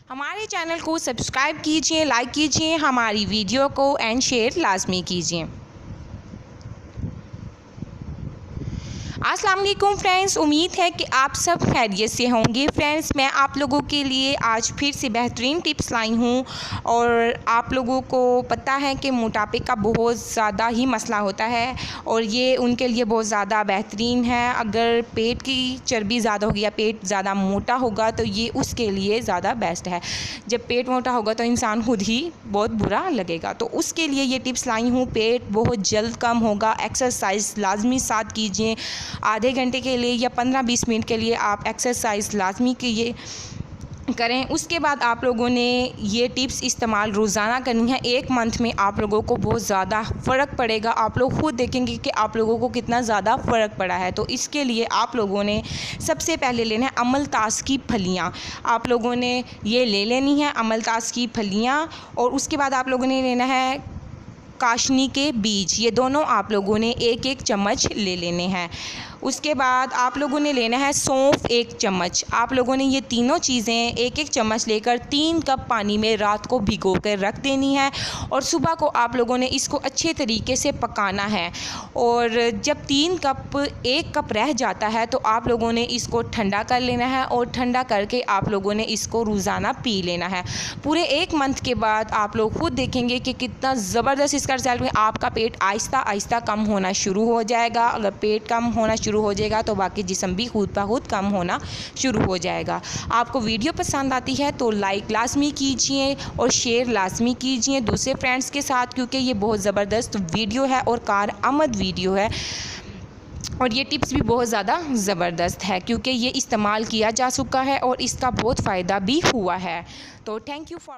हमारे चैनल को सब्सक्राइब कीजिए, लाइक कीजिए, हमारी वीडियो को एंड शेयर लाजमी कीजिए। अस्सलाम वालेकुम फ्रेंड्स, उम्मीद है कि आप सब खैरियत से होंगे। फ्रेंड्स, मैं आप लोगों के लिए आज फिर से बेहतरीन टिप्स लाई हूँ और आप लोगों को पता है कि मोटापे का बहुत ज़्यादा ही मसला होता है और ये उनके लिए बहुत ज़्यादा बेहतरीन है। अगर पेट की चर्बी ज़्यादा होगी या पेट ज़्यादा मोटा होगा तो ये उसके लिए ज़्यादा बेस्ट है। जब पेट मोटा होगा तो इंसान खुद ही बहुत बुरा लगेगा, तो उसके लिए ये टिप्स लाई हूँ। पेट बहुत जल्द कम होगा। एक्सरसाइज लाजमी साथ कीजिए, आधे घंटे के लिए या 15-20 मिनट के लिए आप एक्सरसाइज लाजमी करें। उसके बाद आप लोगों ने ये टिप्स इस्तेमाल रोज़ाना करनी है। 1 मंथ में आप लोगों को बहुत ज़्यादा फ़र्क पड़ेगा। आप लोग खुद देखेंगे कि आप लोगों को कितना ज़्यादा फ़र्क पड़ा है। तो इसके लिए आप लोगों ने सबसे पहले लेना है अमलतास की फलियाँ। आप लोगों ने ये ले लेनी है अमलतास की फलियाँ, और उसके बाद आप लोगों ने लेना है काशनी के बीज। ये दोनों आप लोगों ने 1-1 चम्मच ले लेने हैं। उसके बाद आप लोगों ने लेना है सौंफ 1 चम्मच। आप लोगों ने ये तीनों चीज़ें 1-1 चम्मच लेकर 3 कप पानी में रात को भिगो कर रख देनी है और सुबह को आप लोगों ने इसको अच्छे तरीके से पकाना है। और जब 3 कप 1 कप रह जाता है तो आप लोगों ने इसको ठंडा कर लेना है और ठंडा करके आप लोगों ने इसको रोज़ाना पी लेना है। पूरे 1 मंथ के बाद आप लोग खुद देखेंगे कि कितना ज़बरदस्त इसका रिजल्ट है। आपका पेट आहिस्ता आहिस्ता कम होना शुरू हो जाएगा। अगर पेट कम होना शुरू हो जाएगा तो बाकी जिस्म भी खुद ब खुद कम होना शुरू हो जाएगा। आपको वीडियो पसंद आती है तो लाइक लाजमी कीजिए और शेयर लाजमी कीजिए दूसरे फ्रेंड्स के साथ, क्योंकि ये बहुत ज़बरदस्त वीडियो है और कारआमद वीडियो है और ये टिप्स भी बहुत ज़्यादा ज़बरदस्त है क्योंकि ये इस्तेमाल किया जा चुका है और इसका बहुत फ़ायदा भी हुआ है। तो थैंक यू फॉर